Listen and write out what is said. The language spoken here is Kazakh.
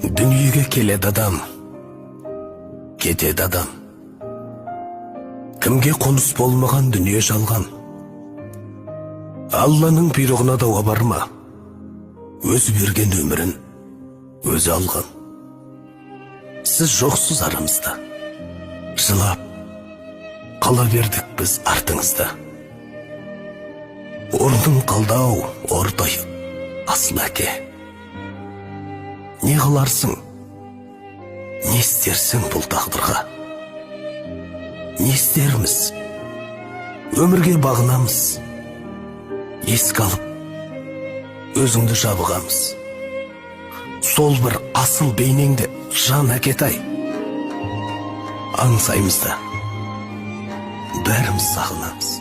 Дүниеге келеді адам, кетеді адам. Кімге қоныс болмаған дүние жалған. Алланың бұйрығына дауа барма, өзі берген өмірін өзі алған. Сіз жоқсыз арамызда, жылап қала бердік біз артыңызда. Орның қалдау, ордай асыл әке. Не қыларсың, не істерсің бұл тағдырға? Не істерміз, өмірге бағынамыз, еске алып, өзіңді жабығамыз. Сол бір асыл бейнеңді жан әкетай, аңсаймыз да, бәріміз сағынамыз.